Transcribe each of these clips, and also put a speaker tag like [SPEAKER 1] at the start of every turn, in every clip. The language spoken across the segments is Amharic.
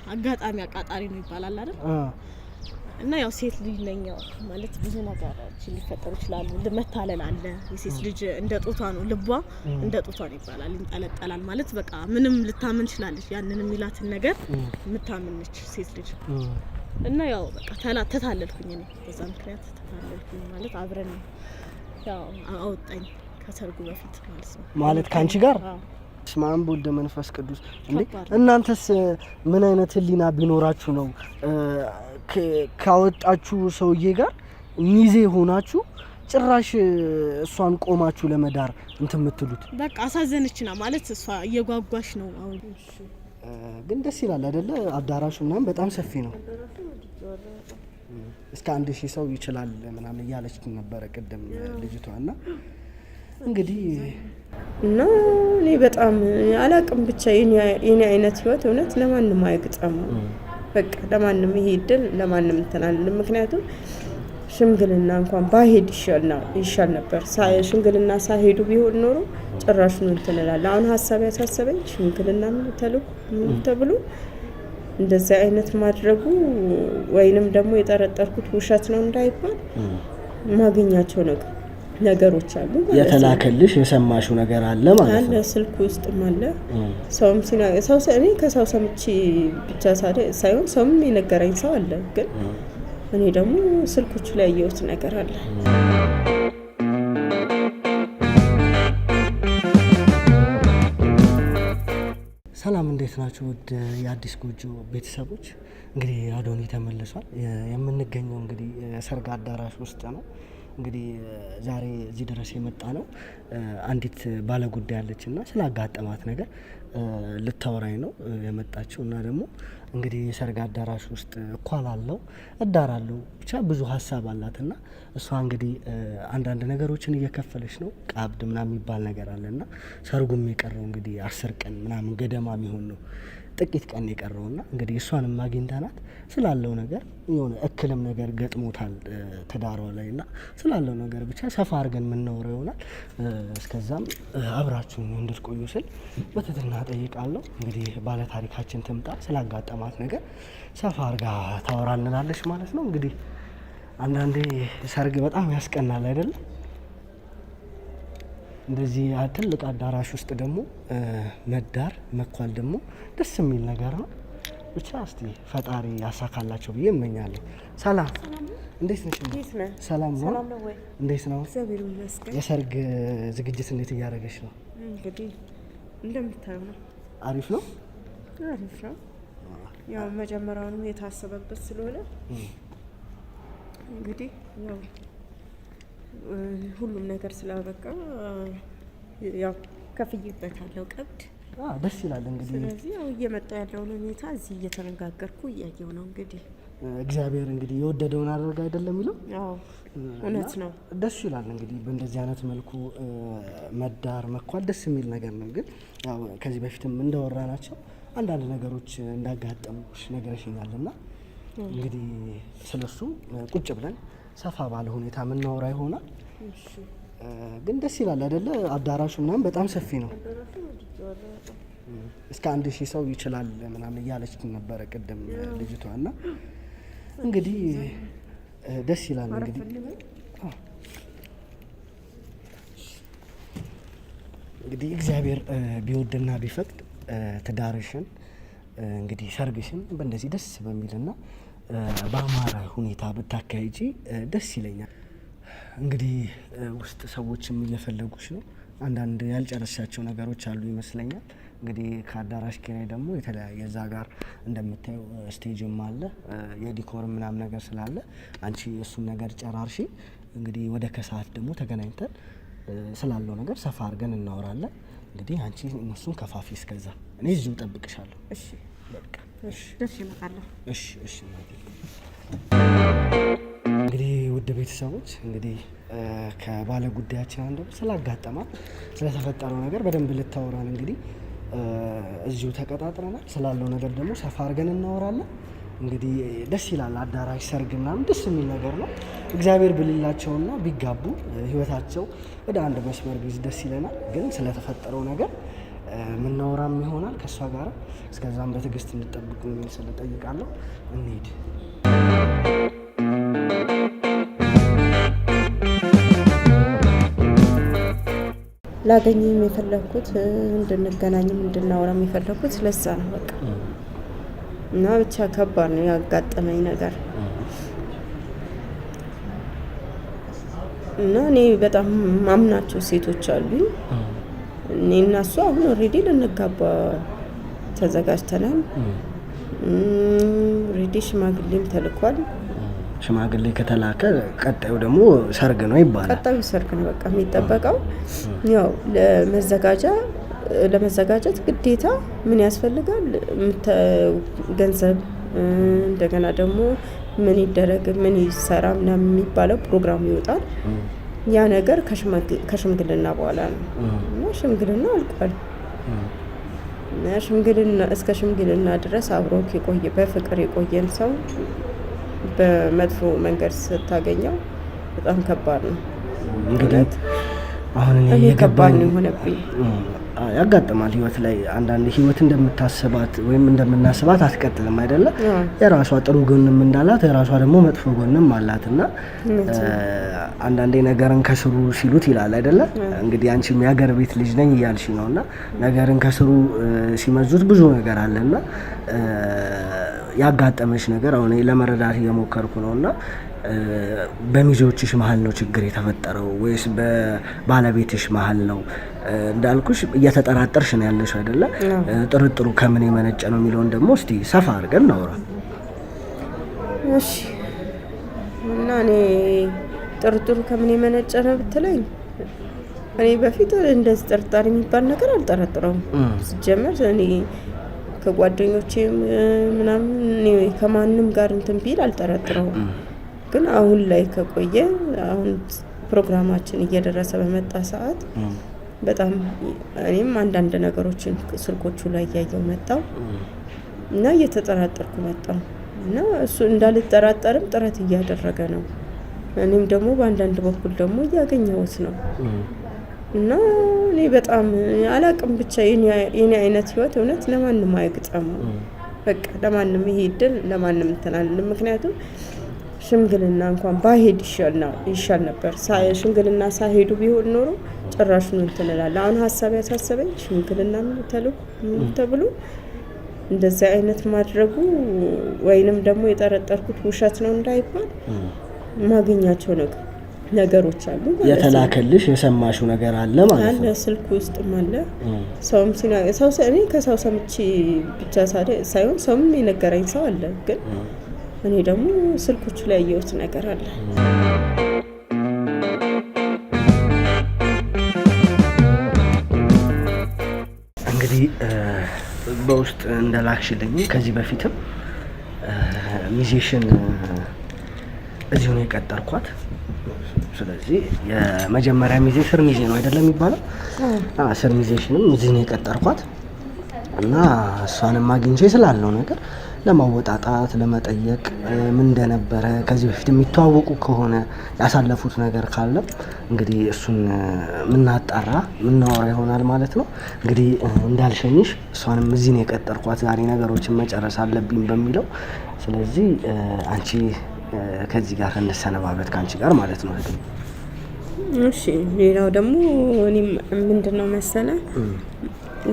[SPEAKER 1] አጋጣሚ አቃጣሪ ነው ይባላል አይደል? እና ያው ሴት ልጅ ነኝ ማለት ብዙ ነገሮች ሊፈጠሩ ይችላሉ። መታለል አለ። የሴት ልጅ እንደ ጦቷ ነው ልቧ እንደ ጦቷ ነው ይባላል። ይንጠለጠላል ማለት በቃ ምንም ልታመን ይችላልሽ ያንን የሚላትን ነገር የምታምንች ሴት ልጅ እና ያው በቃ ተታለልኩኝ ነው በዛ ምክንያት ተታለልኩኝ ማለት አብረን ያው አወጣኝ ከሰርጉ በፊት ማለት ካንቺ ጋር
[SPEAKER 2] ስማም ወልደ መንፈስ ቅዱስ እንዴ እናንተስ ምን አይነት ህሊና ቢኖራችሁ ነው ካወጣችሁ ሰውዬ ጋር ሚዜ ሆናችሁ ጭራሽ እሷን ቆማችሁ ለመዳር እንትን የምትሉት?
[SPEAKER 1] በቃ አሳዘነችና ማለት እሷ እየጓጓሽ ነው አሁን።
[SPEAKER 2] ግን ደስ ይላል አይደለ? አዳራሹ ምናምን በጣም ሰፊ ነው። እስከ 1000 ሰው ይችላል ምናምን እያለች ነበር ቅድም ልጅቷና እንግዲህ
[SPEAKER 3] እና እኔ በጣም አላቅም ብቻ የኔ አይነት ህይወት እውነት ለማንም አይግጠም። በቃ ለማንም ይሄ ድል ለማንም እንተናል። ምክንያቱም ሽምግልና እንኳን ባሄድ ይሻል ነበር። ሽምግልና ሳይሄዱ ቢሆን ኖሮ ጭራሽ ነው እንተናል። አሁን ሀሳብ ያሳሰበኝ ሽምግልና ተብሎ እንደዚህ አይነት ማድረጉ ወይንም ደግሞ የጠረጠርኩት ውሸት ነው እንዳይባል ማግኛቸው ነገሮች አሉ።
[SPEAKER 2] የተላከልሽ የሰማሽው ነገር አለ ማለት ነው?
[SPEAKER 3] አለ ስልክ ውስጥ አለ። ሰውም እኔ ከሰው ሰምቼ ብቻ ሳይሆን ሰውም የነገረኝ ሰው አለ። ግን እኔ ደግሞ ስልኮቹ ላይ ያየሁት ነገር አለ።
[SPEAKER 2] ሰላም እንዴት ናችሁ? ወደ የአዲስ ጎጆ ቤተሰቦች እንግዲህ አዶኒ ተመልሷል። የምንገኘው እንግዲህ ሰርግ አዳራሽ ውስጥ ነው። እንግዲህ ዛሬ እዚህ ድረስ የመጣ ነው አንዲት ባለጉዳይ አለችና ስላጋጠማት ነገር ልታወራኝ ነው የመጣችው። እና ደግሞ እንግዲህ የሰርግ አዳራሽ ውስጥ እኳላለሁ እዳራለሁ ብቻ ብዙ ሀሳብ አላትና እሷ እንግዲህ አንዳንድ ነገሮችን እየከፈለች ነው። ቀብድ ምናምን የሚባል ነገር አለና ሰርጉም የቀረው እንግዲህ 10 ቀን ምናምን ገደማ የሚሆን ነው። ጥቂት ቀን የቀረውና እንግዲህ እሷንም አግኝተናት ስላለው ነገር የሆነ እክልም ነገር ገጥሞታል ትዳሯ ላይና ስላለው ነገር ብቻ ሰፋ አድርገን የምናወራው ይሆናል። እስከዛም አብራችሁን እንድትቆዩ ስል በትህትና ጠይቃለሁ። እንግዲህ ባለ ታሪካችን ትምጣ ስላጋጠማት ነገር ሰፋ አድርጋ ታወራልናለች ማለት ነው። እንግዲህ አንዳንዴ ሰርግ በጣም ያስቀናል አይደል? እንደዚህ ትልቅ አዳራሽ ውስጥ ደግሞ መዳር መኳል ደግሞ ደስ የሚል ነገር ነው። ብቻ እስቲ ፈጣሪ ያሳካላቸው ብዬ እመኛለሁ። ሰላም እንዴት ነሽ? ሰላም ነው? እንዴት ነው?
[SPEAKER 3] እግዚአብሔር ይመስገን።
[SPEAKER 2] የሰርግ ዝግጅት እንዴት እያደረገሽ ነው?
[SPEAKER 3] እንግዲህ እንደምታየው ነው።
[SPEAKER 2] አሪፍ ነው?
[SPEAKER 3] አሪፍ ነው። ያው መጀመሪያውንም የታሰበበት ስለሆነ እንግዲህ ያው ሁሉም ነገር ስላበቃ ያው ከፍዬበታለሁ ቀብድ።
[SPEAKER 2] ደስ ይላል እንግዲህ።
[SPEAKER 3] ስለዚህ ያው እየመጣ ያለውን ሁኔታ እዚህ እየተነጋገርኩ እያየው ነው። እንግዲህ
[SPEAKER 2] እግዚአብሔር እንግዲህ የወደደውን አደረገ አይደለም የሚለው?
[SPEAKER 3] አዎ እውነት ነው።
[SPEAKER 2] ደስ ይላል እንግዲህ በእንደዚህ አይነት መልኩ መዳር መኳል ደስ የሚል ነገር ነው። ግን ያው ከዚህ በፊትም እንዳወራናቸው አንዳንድ ነገሮች እንዳጋጠሙሽ ነግረሽኛልና እንግዲህ ስለሱ ቁጭ ብለን ሰፋ ባለ ሁኔታ የምናወራ ይሆናል። ግን ደስ ይላል አይደለ? አዳራሹ ምናምን በጣም ሰፊ ነው። እስከ 1000 ሰው ይችላል ምናምን እያለች ነበር ቅድም ልጅቷና እንግዲህ ደስ ይላል እንግዲህ እግዚአብሔር ቢወድና ቢፈቅድ ትዳርሽን እንግዲህ ሰርግሽን በእንደዚህ ደስ በሚልና በአማራ ሁኔታ ብታካሂጂ ደስ ይለኛል። እንግዲህ ውስጥ ሰዎችም እየፈለጉሽ ነው። አንዳንድ ያልጨረሻቸው ነገሮች አሉ ይመስለኛል። እንግዲህ ከአዳራሽ ኪራይ ደግሞ የተለያየ እዛ ጋር እንደምታየው ስቴጅም አለ የዲኮር ምናምን ነገር ስላለ አንቺ እሱን ነገር ጨራርሺ። እንግዲህ ወደ ከሰዓት ደግሞ ተገናኝተን ስላለው ነገር ሰፋ አድርገን እናወራለን። እንግዲህ አንቺ እነሱን ከፋፊ እስከዛ እኔ እዚሁ እጠብቅሻለሁ።
[SPEAKER 3] እሺ በቃ እሺ፣ ደስ ይመጣለሁ።
[SPEAKER 2] እሺ እሺ። እንግዲህ ውድ ቤተሰቦች እንግዲህ ከባለ ጉዳያችን አንዱ ስላጋጠማት ስለተፈጠረው ነገር በደንብ ልታወራን እንግዲህ እዚሁ ተቀጣጥረናል። ስላለው ነገር ደግሞ ሰፋ አድርገን እናወራለን። እንግዲህ ደስ ይላል። አዳራሽ ሰርግ ምናምን ደስ የሚል ነገር ነው። እግዚአብሔር ብልላቸውና ቢጋቡ ህይወታቸው ወደ አንድ መስመር ቢይዝ ደስ ይለናል። ግን ስለተፈጠረው ነገር ምናወራም ይሆናል ከሷ ጋር። እስከዛም በትዕግስት እንድጠብቁ ስለጠይቃለሁ። እንሂድ።
[SPEAKER 3] ላገኘም የፈለኩት እንድንገናኝም እንድናወራም የፈለኩት ለዛ ነው በቃ። እና ብቻ ከባድ ነው ያጋጠመኝ ነገር እና እኔ በጣም ማምናቸው ሴቶች አሉኝ። እኔ እና እሱ አሁን ኦልሬዲ ልንጋባ ተዘጋጅተናል። ኦልሬዲ ሽማግሌም ተልኳል።
[SPEAKER 2] ሽማግሌ ከተላከ ቀጣዩ ደግሞ ሰርግ ነው ይባላል።
[SPEAKER 3] ቀጣዩ ሰርግ ነው በቃ የሚጠበቀው። ያው ለመዘጋጀት ግዴታ ምን ያስፈልጋል? ገንዘብ፣ እንደገና ደግሞ ምን ይደረግ ምን ይሰራ ምናምን የሚባለው ፕሮግራም ይወጣል። ያ ነገር ከሽምግልና በኋላ ነው እና ሽምግልና አልቋል። ሽምግልና እስከ ሽምግልና ድረስ አብሮ የቆየ በፍቅር የቆየን ሰው በመጥፎ መንገድ ስታገኘው በጣም ከባድ ነው።
[SPEAKER 2] እንግዲህ አሁን
[SPEAKER 3] እኔ ከባድ ነው የሆነብኝ።
[SPEAKER 2] ያጋጥማል ህይወት ላይ አንዳንድ ህይወት እንደምታስባት ወይም እንደምናስባት አትቀጥልም አይደለ? የራሷ ጥሩ ጎንም እንዳላት የራሷ ደግሞ መጥፎ ጎንም አላትና አንዳንዴ ነገርን ከስሩ ሲሉት ይላል አይደለ? እንግዲህ አንቺም የሀገር ቤት ልጅ ነኝ እያልሽ ነውና ነገርን ከስሩ ሲመዙት ብዙ ነገር አለና ያጋጠመሽ ነገር አሁን ለመረዳት እየሞከርኩ ነውና በሚዜዎችሽ መሀል ነው ችግር የተፈጠረው ወይስ በባለቤትሽ መሀል ነው? እንዳልኩሽ እየተጠራጠርሽ ነው ያለሽ አይደለ? ጥርጥሩ ከምን የመነጨ ነው የሚለውን ደግሞ እስቲ ሰፋ አድርገን እናውራ።
[SPEAKER 3] እሺ። እና እኔ ጥርጥሩ ከምን የመነጨ ነው ብትለኝ እኔ በፊት እንደዚህ ጥርጣሬ የሚባል ነገር አልጠረጥረውም። ሲጀመር እኔ ከጓደኞቼም ምናምን ከማንም ጋር እንትን ቢል አልጠረጥረውም። ግን አሁን ላይ ከቆየ አሁን ፕሮግራማችን እየደረሰ በመጣ ሰዓት በጣም እኔም አንዳንድ ነገሮችን ስልኮቹ ላይ እያየው መጣው እና እየተጠራጠርኩ መጣው እና እሱ እንዳልጠራጠርም ጥረት እያደረገ ነው። እኔም ደግሞ በአንዳንድ በኩል ደግሞ እያገኘሁት ነው እና እኔ በጣም አላቅም። ብቻ የኔ አይነት ህይወት እውነት ለማንም አይግጠም። በቃ ለማንም ይሄ እድል ለማንም እንተናል። ምክንያቱም ሽምግልና እንኳን ባሄድ ይሻል ነበር። ሽምግልና ሳይሄዱ ቢሆን ኖሮ ጭራሹን እንትን እላለሁ። አሁን ሀሳብ ያሳሰበኝ ሽምግልና ተብሎ እንደዚህ አይነት ማድረጉ ወይንም ደግሞ የጠረጠርኩት ውሸት ነው እንዳይባል ማግኛቸው ነገሮች አሉ።
[SPEAKER 2] የተላከልሽ የሰማሽው ነገር አለ ማለት ነው?
[SPEAKER 3] አለ፣ ስልክ ውስጥም አለ። ሰውም እኔ ከሰው ሰምቼ ብቻ ሳይሆን ሰውም የነገረኝ ሰው አለ። ግን እኔ ደግሞ ስልኮቹ ላይ ያየሁት ነገር አለ።
[SPEAKER 2] እንግዲህ በውስጥ እንደላክሽልኝ ከዚህ በፊትም ሚዜሽን እዚሁ ነው የቀጠርኳት። ስለዚህ የመጀመሪያ ሚዜ ስር ሚዜ ነው አይደለም የሚባለው? ስር ሚዜሽንም እዚህ ነው የቀጠርኳት እና እሷንም አግኝቼ ስላለው ነገር ለማወጣጣት ለመጠየቅ ምን እንደነበረ ከዚህ በፊት የሚተዋወቁ ከሆነ ያሳለፉት ነገር ካለ እንግዲህ እሱን ምናጣራ ምናወራ ይሆናል ማለት ነው። እንግዲህ እንዳልሸኝሽ እሷንም እዚህ ነው የቀጠርኳት ዛሬ ነገሮችን መጨረስ አለብኝ በሚለው። ስለዚህ አንቺ ከዚህ ጋር እንሰነባበት ካንቺ ጋር ማለት ነው።
[SPEAKER 3] እሺ። ሌላው ደግሞ እኔም ምንድነው መሰለ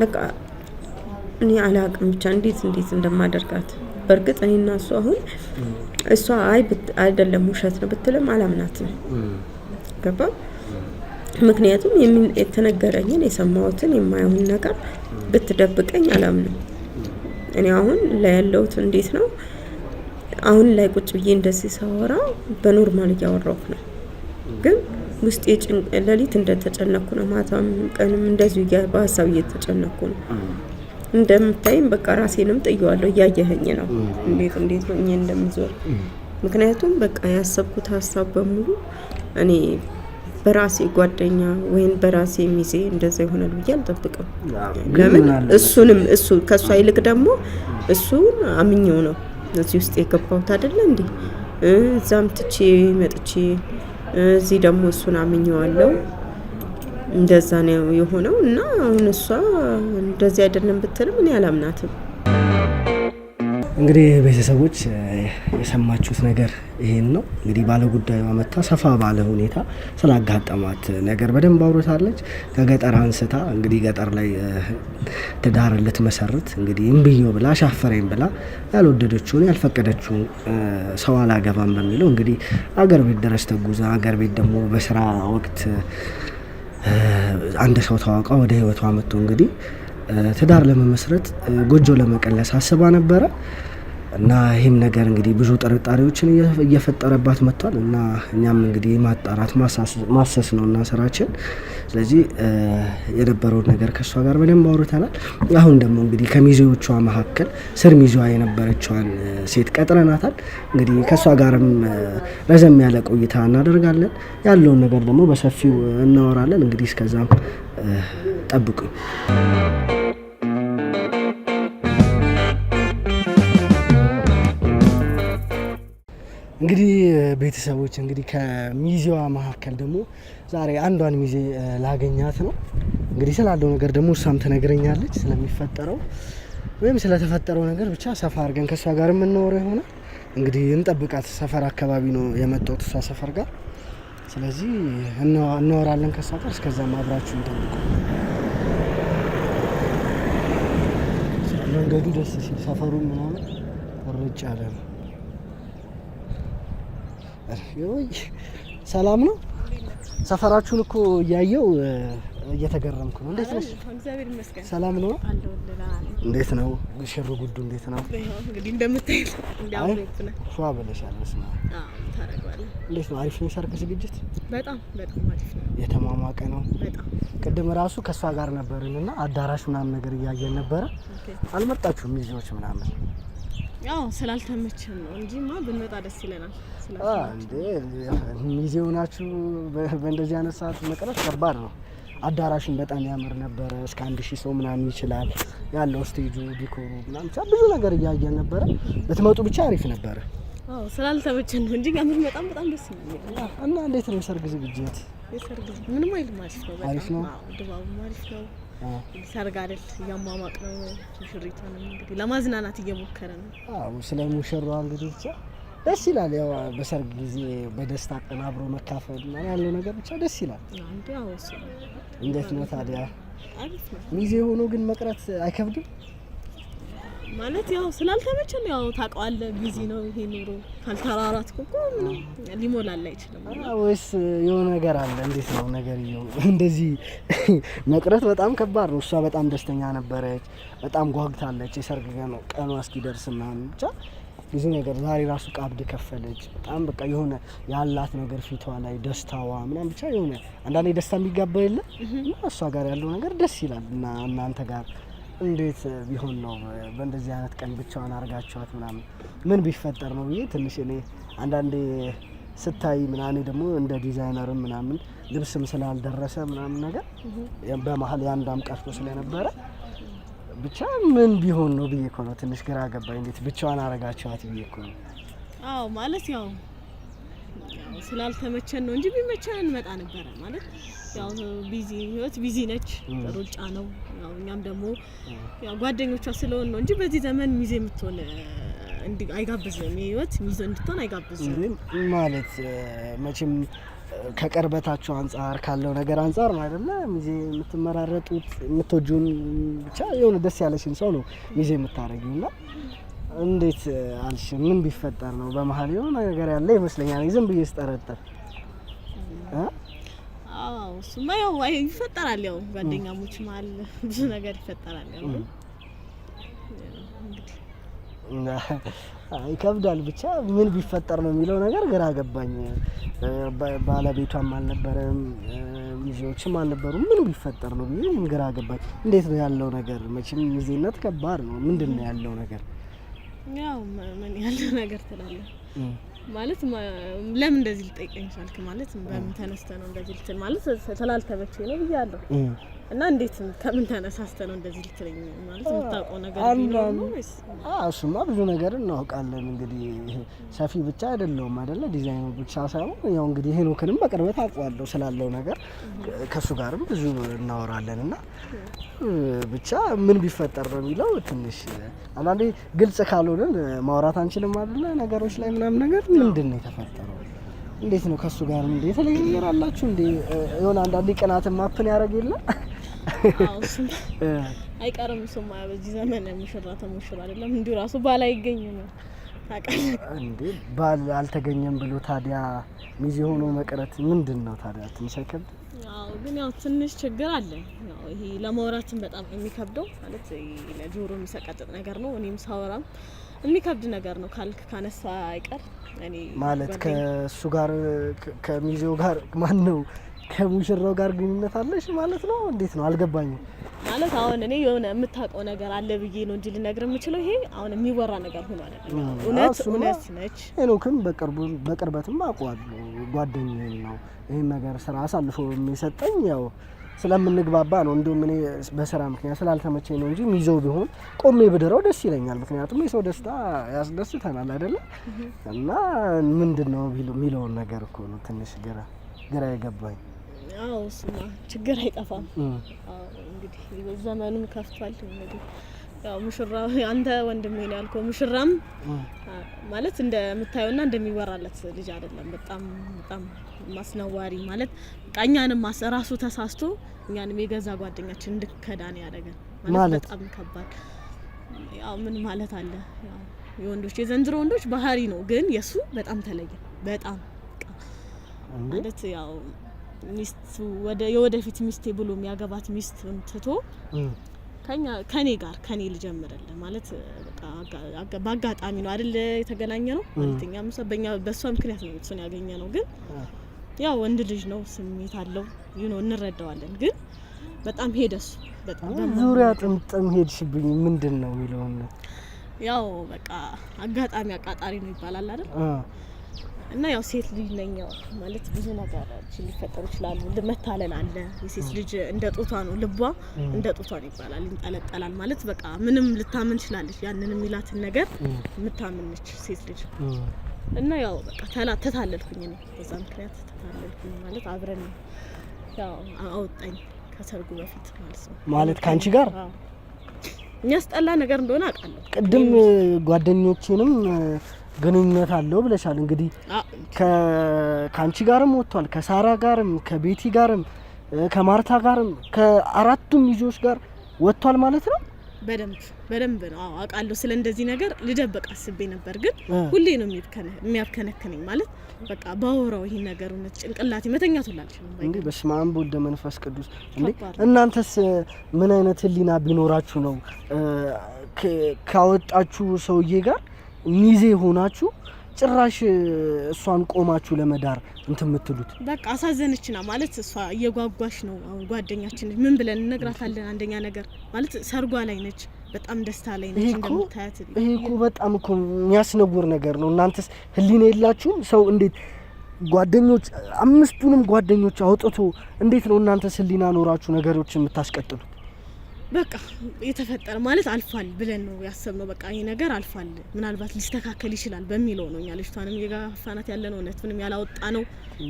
[SPEAKER 3] በቃ እኔ አላቅም ብቻ እንዴት እንደማደርጋት። በእርግጥ እኔ እና እሱ አሁን እሷ አይደለም ውሸት ነው ብትልም አላምናትም። ገባ? ምክንያቱም የተነገረኝን የሰማሁትን የማየውን ነገር ብትደብቀኝ አላምንም። እኔ አሁን ላይ ያለሁት እንዴት ነው አሁን ላይ ቁጭ ብዬ እንደዚህ ሳወራ በኖርማል እያወራሁ ነው። ግን ውስጥ ለሊት እንደተጨነኩ ነው። ማታም ቀንም እንደዚሁ በሀሳብ እየተጨነኩ ነው። እንደምታይም በቃ ራሴንም ጥየዋለሁ። እያየኸኝ ነው እንዴት ሆኜ እንደምዞር። ምክንያቱም በቃ ያሰብኩት ሀሳብ በሙሉ እኔ በራሴ ጓደኛ ወይም በራሴ ሚዜ እንደዛ ይሆናል ብዬ አልጠብቅም። ለምን እሱ ከሷ ይልቅ ደግሞ እሱን አምኜው ነው እዚህ ውስጥ የገባሁት አይደለ እንዴ? እዛም ትቼ መጥቼ እዚህ ደግሞ እሱን አምኜዋለሁ እንደዛ ነው የሆነው እና አሁን እሷ እንደዚህ አይደለም ብትልም እኔ አላምናትም።
[SPEAKER 2] እንግዲህ ቤተሰቦች የሰማችሁት ነገር ይሄን ነው። እንግዲህ ባለ ጉዳዩ መታ ሰፋ ባለ ሁኔታ ስላጋጠማት ነገር በደንብ አውርታለች። ከገጠር አንስታ እንግዲህ ገጠር ላይ ትዳር ልትመሰርት እንግዲህ እምብዮ ብላ ሻፈረኝ ብላ ያልወደደችውን ያልፈቀደችውን ሰው አላገባም በሚለው እንግዲህ አገር ቤት ድረስ ተጉዛ አገር ቤት ደግሞ በስራ ወቅት አንድ ሰው ተዋውቃ ወደ ህይወቷ መጥቶ እንግዲህ ትዳር ለመመስረት ጎጆ ለመቀለስ አስባ ነበረ እና ይህም ነገር እንግዲህ ብዙ ጥርጣሬዎችን እየፈጠረባት መጥቷል እና እኛም እንግዲህ ማጣራት ማሰስ ነውና ስራችን። ስለዚህ የነበረውን ነገር ከሷ ጋር በደንብ አውርተናል። አሁን ደግሞ እንግዲህ ከሚዜዎቿ መካከል ስር ሚዜዋ የነበረችዋን ሴት ቀጥረናታል። እንግዲህ ከሷ ጋርም ረዘም ያለ ቆይታ እናደርጋለን። ያለውን ነገር ደግሞ በሰፊው እናወራለን። እንግዲህ እስከዛም ጠብቁኝ። እንግዲህ ቤተሰቦች እንግዲህ ከሚዜዋ መካከል ደግሞ ዛሬ አንዷን ሚዜ ላገኛት ነው። እንግዲህ ስላለው ነገር ደግሞ እሷም ትነግረኛለች ስለሚፈጠረው ወይም ስለተፈጠረው ነገር ብቻ ሰፋ አድርገን ከእሷ ጋር የምናወራው ይሆናል። እንግዲህ እንጠብቃት። ሰፈር አካባቢ ነው የመጣሁት እሷ ሰፈር ጋር። ስለዚህ እናወራለን ከእሷ ጋር። እስከዛም አብራችሁ እንጠብቁ። መንገዱ ደስ ሲል ሰፈሩ ምናምን ወርጭ ያለ ነው። ሰላም ነው። ሰፈራችሁን እኮ እያየው እየተገረምኩ ነው። እንዴት ነሽ?
[SPEAKER 1] እግዚአብሔር ይመስገን።
[SPEAKER 2] ሰላም ነው። እንዴት ነው ሽር ጉዱ? እንዴት ነው?
[SPEAKER 1] እንግዲህ እንደምታዩት እንዲያውቁና
[SPEAKER 2] ፏ ብለሻል። መስማ
[SPEAKER 1] ታረጋለህ።
[SPEAKER 2] እንዴት ነው? አሪፍ ነው ሰርግ ዝግጅት?
[SPEAKER 1] በጣም አሪፍ ነው።
[SPEAKER 2] የተሟሟቀ ነው።
[SPEAKER 1] በጣም
[SPEAKER 2] ቅድም ራሱ ከሷ ጋር ነበርንና አዳራሽ ምናምን ነገር እያየን ነበረ። አልመጣችሁም ሚዜዎች ምናምን?
[SPEAKER 1] ያው ስላልተመቸን ነው እንጂማ ብንመጣ ደስ ይለናል።
[SPEAKER 2] እንዴ ሚዜው ናችሁ በእንደዚህ አይነት ሰዓት መቅረት ከባድ ነው። አዳራሹን በጣም ያምር ነበረ። እስከ 1000 ሰው ምናምን ይችላል ያለው ስቴጁ፣ ዲኮሩ ምናምን ብቻ ብዙ ነገር እያየን ነበረ። ብትመጡ ብቻ አሪፍ ነበረ።
[SPEAKER 1] ስላልተመቸን ነው እንጂ ጋር በጣም ደስ ይላል።
[SPEAKER 2] እና እንዴት ነው ሰርግ ዝግጅት?
[SPEAKER 1] የሰርግ ምንም አይልም፣ አሪፍ ነው። ድባቡም አሪፍ ነው። ሰርግ አይደል እያሟሟቅ ነው። ሙሽሪቷን እንግዲህ ለማዝናናት እየሞከረ ነው።
[SPEAKER 2] ስለ ሙሽራዋ እንግዲህ ብቻ ደስ ይላል። ያው በሰርግ ጊዜ በደስታ ቀን አብሮ መካፈል ያለው ነገር ብቻ ደስ ይላል። እንዴት ነው ታዲያ?
[SPEAKER 1] አሪፍ ነው።
[SPEAKER 2] ሚዜ ሆኖ ግን መቅረት አይከብድም?
[SPEAKER 1] ማለት ያው ስላልተመቸን ያው ታውቀዋለህ፣ ቢዚ ነው ይሄ ኑሮ። ካልተራራትኩ እኮ ሊሞላል አይችልም።
[SPEAKER 2] ወይስ የሆነ ነገር አለ? እንዴት ነው ነገርየው? እንደዚህ መቅረት በጣም ከባድ ነው። እሷ በጣም ደስተኛ ነበረች፣ በጣም ጓግታለች የሰርግ ቀኗ እስኪደርስ ምናምን ብቻ ብዙ ነገር። ዛሬ ራሱ ቀብድ ከፈለች። በጣም በቃ የሆነ ያላት ነገር ፊቷ ላይ ደስታዋ ምናምን ብቻ የሆነ አንዳንዴ ደስታ የሚጋባ የለ እና እሷ ጋር ያለው ነገር ደስ ይላል። እና እናንተ ጋር እንዴት ቢሆን ነው በእንደዚህ አይነት ቀን ብቻዋን አርጋችኋት ምናምን ምን ቢፈጠር ነው ብዬ ትንሽ እኔ አንዳንዴ ስታይ ምናምን ደግሞ እንደ ዲዛይነርም ምናምን ልብስም ስላልደረሰ ምናምን ነገር በመሀል ያንዳም ቀርቶ ስለነበረ ብቻ ምን ቢሆን ነው ብዬ እኮ ነው ትንሽ ግራ ገባኝ። እንዴት ብቻዋን አረጋችኋት ብዬ እኮ ነው።
[SPEAKER 1] ማለት ያው ስላልተመቸን ነው እንጂ ቢመቸን እንመጣ ነበረ። ማለት ያው ህይወት ቢዚ ነች፣ ሩጫ ነው። ያው እኛም ደግሞ ያው ጓደኞቿ ስለሆነ ነው እንጂ በዚህ ዘመን ሚዜ የምትሆን አይጋብዝም። ህይወት ሚዜ እንድትሆን አይጋብዝም
[SPEAKER 2] ማለት መቼም ከቀርበታቸው አንጻር ካለው ነገር አንጻር ነው አይደለ? ሚዜ የምትመራረጡት የምትወጁን ብቻ የሆነ ደስ ያለሽን ሰው ነው ሚዜ የምታረጊውና እንዴት አልሽ? ምን ቢፈጠር ነው በመሀል የሆነ ነገር ያለ ይመስለኛል ዝም ብዬ ስጠረጠር።
[SPEAKER 1] እሱማ ያው ይፈጠራል። ያው ጓደኛሞች መሀል ብዙ ነገር ይፈጠራል። ያው
[SPEAKER 2] ይከብዳል። ብቻ ምን ቢፈጠር ነው የሚለው ነገር ግራ ገባኝ። ባለቤቷም አልነበረም፣ ሚዜዎችም አልነበሩም። ምን ቢፈጠር ነው ብዬ ምን ግራ ገባኝ። እንዴት ነው ያለው ነገር? መቼም ሚዜነት ከባድ ነው። ምንድን ነው ያለው ነገር?
[SPEAKER 1] ያው ምን ያለው ነገር ትላለህ ማለት ለምን እንደዚህ ልጠይቀኝ ቻልክ? ማለት በምን ተነስተ ነው እንደዚህ ልትል? ማለት ስላልተመቸኝ ነው ብያለሁ። እና እንዴት ከምን ተነሳስተ ነው እንደዚህ ልትለኝ ማለት የምታውቀው ነገር ቢኖር ነው ወይስ?
[SPEAKER 2] እሱማ ብዙ ነገር እናውቃለን። እንግዲህ ሰፊ ብቻ አይደለም አይደለ? ዲዛይኑ ብቻ ሳይሆን ያው እንግዲህ ሄኖክንም በቅርበት አውቀዋለሁ ስላለው ነገር ከሱ ጋርም ብዙ እናወራለን እና ብቻ ምን ቢፈጠር ነው የሚለው ትንሽ አንዳንዴ ግልጽ ካልሆነን ማውራት አንችልም አይደለ? ነገሮች ላይ ምናምን ነገር ምንድን ነው የተፈጠረው? እንዴት ነው ከሱ ጋር እንዴ የተለየ ነገር አላችሁ እንዴ? የሆነ አንዳንዴ ቅናትን ማፕን ያደርግ የለ?
[SPEAKER 1] አዎ እሱም አይቀርም። እሱማ በዚህ ዘመን ሙሽራ ተሞሽራ አይደለም እንዲሁ ራሱ ባል አይገኝም ነው ታውቃለህ
[SPEAKER 2] እንዴ? ባል አልተገኘም ብሎ ታዲያ ሚዜ ሆኖ መቅረት ምንድን ነው ታዲያ? ትንሽ አይከብድ?
[SPEAKER 1] አዎ ግን ያው ትንሽ ችግር አለ። ያው ይሄ ለማውራትም በጣም የሚከብደው ማለት ለጆሮ የሚሰቀጥጥ ነገር ነው። እኔም ሳወራም የሚከብድ ነገር ነው ካልክ ካነሳ አይቀር እኔ
[SPEAKER 2] ማለት ከሱ ጋር ከሚዜው ጋር ማን ነው ከሙሽራው ጋር ግንኙነት አለሽ ማለት ነው? እንዴት ነው አልገባኝም።
[SPEAKER 1] ማለት አሁን እኔ የሆነ የምታውቀው ነገር አለ ብዬ ነው እንጂ ልነግር የምችለው ይሄ አሁን የሚወራ ነገር ሆኖ አይደለም። እውነት ነች።
[SPEAKER 2] ሄኖክም በቅርበትም አውቀዋለሁ፣ ጓደኛዬ ነው። ይሄን ነገር ስራ አሳልፎ የሚሰጠኝ ያው ስለምንግባባ ነው። እንደውም እኔ በስራ ምክንያት ስላልተመቸኝ ነው እንጂ ሚዜው ቢሆን ቆሜ ብድረው ደስ ይለኛል። ምክንያቱም የሰው ደስታ ያስደስተናል አይደለ? እና ምንድነው የሚለውን ነገር እኮ ነው ትንሽ ግራ የገባኝ።
[SPEAKER 1] አዎ እሱማ ችግር አይጠፋም። አዎ እንግዲህ ዘመኑም ከፍቷል። እንግዲህ ያው ሙሽራ አንተ ወንድሜ ነው ያልከው ሙሽራም ማለት እንደምታየውና እንደሚወራለት ልጅ አይደለም። በጣም ማስነዋሪ ማለት ቃኛንም ራሱ ተሳስቶ እኛንም የገዛ ጓደኛችን እንድከዳን ያደረገን ማለት በጣም ከባድ። ያው ምን ማለት አለ ያው የወንዶች የዘንድሮ ወንዶች ባህሪ ነው፣ ግን የሱ በጣም ተለየ። በጣም ማለት ያው ሚስቱ የወደፊት ሚስቴ ብሎ የሚያገባት ሚስቱን ትቶ ከኔ ልጀምርልህ ማለት በቃ በአጋጣሚ ነው አይደል የተገናኘ ነው ማለት እኛም በሷ ምክንያት ነው እሱን ያገኘ ነው። ግን ያው ወንድ ልጅ ነው ስሜት አለው እንረዳዋለን። ግን በጣም ሄደሱ በጣም
[SPEAKER 2] ዙሪያ ጥምጥም ሄድሽብኝ ምንድን ነው የሚለው ነው
[SPEAKER 1] ያው በቃ አጋጣሚ አቃጣሪ ነው ይባላል አይደል? እና ያው ሴት ልጅ ነኝ ማለት ብዙ ነገሮች ሊፈጠሩ ይችላሉ። መታለል አለ። የሴት ልጅ እንደ ጦቷ ነው ልቧ እንደ ጦቷ ነው ይባላል። ይንጠለጠላል ማለት በቃ ምንም ልታምን ትችላለች። ያንን የሚላትን ነገር የምታምን ነች ሴት ልጅ። እና ያው በቃ ተታለልኩኝ እኔ በዛ ምክንያት ተታለልኩኝ ማለት አብረን ያው አወጣኝ ከሰርጉ በፊት ማለት ነው።
[SPEAKER 2] ማለት ካንቺ ጋር
[SPEAKER 1] የሚያስጠላ ነገር እንደሆነ አውቃለሁ።
[SPEAKER 2] ቅድም ጓደኞቼንም ግንኙነት አለው ብለሻል። እንግዲህ ከካንቺ ጋርም ወጥቷል፣ ከሳራ ጋርም፣ ከቤቲ ጋርም፣ ከማርታ ጋርም ከአራቱም ልጆች ጋር ወጥቷል ማለት ነው። በደንብ ነው አውቃለሁ። ስለ እንደዚህ ነገር ልደብቅ አስቤ ነበር፣ ግን ሁሌ ነው የሚያብከነክነኝ ማለት በቃ ባወራው ይሄን ነገር እውነት ጭንቅላቴ መተኛት ሁላልሽ ነው እንዴ። በስመ አብ ወወልድ ወመንፈስ ቅዱስ። እንዴ እናንተስ ምን አይነት ህሊና ቢኖራችሁ ነው ካወጣችሁ ሰውዬ ጋር ሚዜ ሆናችሁ ጭራሽ እሷን ቆማችሁ ለመዳር እንትን የምትሉት? በቃ
[SPEAKER 1] አሳዘነችና ማለት እሷ እየጓጓሽ ነው። አሁን ጓደኛችን ምን ብለን እንነግራታለን? አንደኛ ነገር ማለት ሰርጓ ላይ ነች፣ በጣም ደስታ ላይ ነች እንደምታያት።
[SPEAKER 2] ይሄ እኮ በጣም እኮ የሚያስነውር ነገር ነው። እናንተስ ህሊና የላችሁም? ሰው እንዴት ጓደኞች አምስቱንም ጓደኞች አውጥቶ እንዴት ነው እናንተስ ህሊና ኖራችሁ ነገሮችን የምታስቀጥሉት?
[SPEAKER 1] በቃ የተፈጠረ ማለት አልፏል ብለን ነው ያሰብነው። በቃ ይሄ ነገር አልፏል፣ ምናልባት ሊስተካከል ይችላል በሚለው ነው እኛ ልጅቷንም የጋፋናት ያለ ነው። እውነቱንም ያላወጣ ነው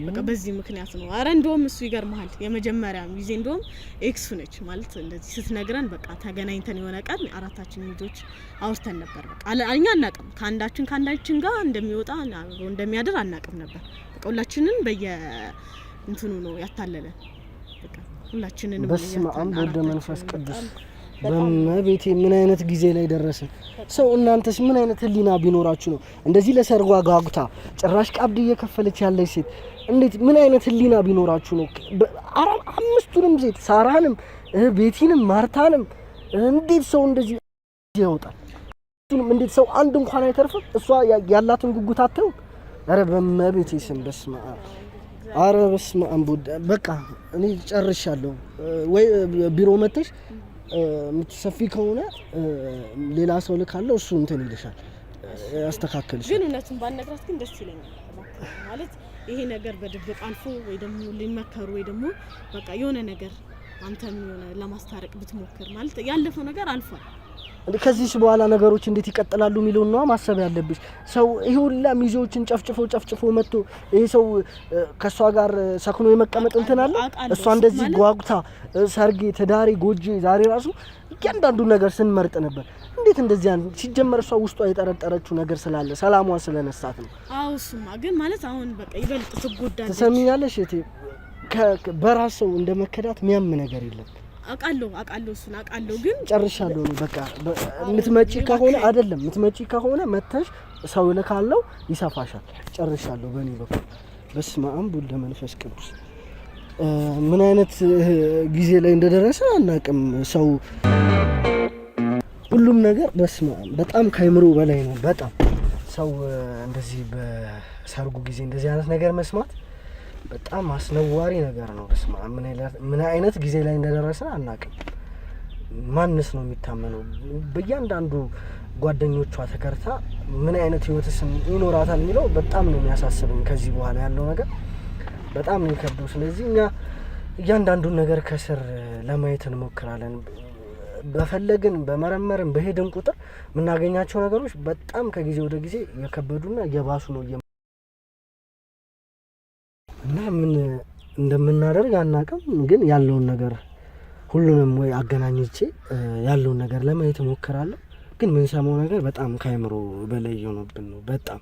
[SPEAKER 1] በቃ በዚህ ምክንያት ነው። አረ እንደውም እሱ ይገርምሃል የመጀመሪያ ጊዜ እንደውም ኤክሱ ነች ማለት እንደዚህ ስትነግረን በቃ ተገናኝተን የሆነ ቀን አራታችን ልጆች አውርተን ነበር። በቃ እኛ አናውቅም ከአንዳችን ጋር እንደሚወጣ እንደሚያድር አናውቅም ነበር። በቃ ሁላችንን እንትኑ ነው ያታለለን በቃ ሁላችንን።
[SPEAKER 2] በስመ አብ ወወልድ ወመንፈስ ቅዱስ። በመቤቴ ምን አይነት ጊዜ ላይ ደረስን? ሰው እናንተስ ምን አይነት ህሊና ቢኖራችሁ ነው እንደዚህ ለሰርጓ ጋጉታ ጭራሽ ቀብድ እየከፈለች ያለች ሴት እንዴት ምን አይነት ህሊና ቢኖራችሁ ነው አምስቱንም ሴት ሳራንም፣ ቤቲንም፣ ማርታንም እንዴት ሰው እንደዚህ ያወጣል? እንዴት ሰው አንድ እንኳን አይተርፍም? እሷ ያላትን ጉጉት አታዩ? አረ በመቤቴ ስም በስመ አብ አረ በስመ አብ። በቃ እኔ ጨርሻለሁ። ወይ ቢሮ መጥተሽ የምትሰፊ ከሆነ ሌላ ሰው ልካለው እሱ እንትን ይልሻል ያስተካክልሽ።
[SPEAKER 1] ግን እውነቱን ባልነግራት ግን ደስ ይለኛል ማለት ይሄ ነገር በድብቅ አልፎ ወይ ደግሞ ሊመከሩ ወይ ደግሞ በቃ የሆነ ነገር አንተም ለማስታረቅ ብትሞክር ማለት ያለፈው ነገር አልፏል።
[SPEAKER 2] እንዴ ከዚህ በኋላ ነገሮች እንዴት ይቀጥላሉ የሚለው ነው ማሰብ ያለብሽ። ሰው ይሄ ሁላ ሚዜዎችን ጨፍጭፎ መጥቶ ይሄ ሰው ከሷ ጋር ሰክኖ የመቀመጥ እንትን አለ። እሷ እንደዚህ ጓጉታ ሰርጌ ተዳሪ ጎጆ ዛሬ ራሱ እያንዳንዱ ነገር ስንመርጥ ነበር። እንዴት እንደዚህ ሲጀመር እሷ ውስጧ የጠረጠረችው ነገር ስላለ ሰላሟን ስለነሳት ነው።
[SPEAKER 1] አዎ እሱማ ግን ማለት አሁን በቃ ይበልጥ ትጎዳለች።
[SPEAKER 2] ትሰሚኛለሽ እቴ በራስ ሰው እንደመከዳት የሚያም ነገር የለም።
[SPEAKER 1] አቃለው እሱን አቃለው ግን
[SPEAKER 2] ጨርሻለሁ ነው በቃ። ምትመጪ ከሆነ አይደለም ምትመጪ ከሆነ መተሽ ሰው ለካለው ይሰፋሻል። ጨርሻለሁ በእኔ በኩል። በስመ አብ ወወልድ ወመንፈስ ቅዱስ። ምን አይነት ጊዜ ላይ እንደደረሰ አናውቅም። ሰው ሁሉም ነገር በስመ አብ በጣም ከአይምሮ በላይ ነው። በጣም ሰው እንደዚህ በሰርጉ ጊዜ እንደዚህ አይነት ነገር መስማት በጣም አስነዋሪ ነገር ነው። በስመ አብ ምን አይነት ጊዜ ላይ እንደደረሰ አናውቅም። ማንስ ነው የሚታመነው? በእያንዳንዱ ጓደኞቿ ተከርታ ምን አይነት ህይወትስ ይኖራታል የሚለው በጣም ነው የሚያሳስበኝ። ከዚህ በኋላ ያለው ነገር በጣም ነው የሚከብደው። ስለዚህ እኛ እያንዳንዱን ነገር ከስር ለማየት እንሞክራለን። በፈለግን በመረመርን በሄድን ቁጥር የምናገኛቸው ነገሮች በጣም ከጊዜ ወደ ጊዜ እየከበዱና እየባሱ ነው እና ምን እንደምናደርግ አናውቅም። ግን ያለውን ነገር ሁሉንም ወይ አገናኝቼ ያለውን ነገር ለማየት እሞክራለሁ። ግን ምን ሰማው ነገር በጣም ከአይምሮ በላይ የሆነብን ነው በጣም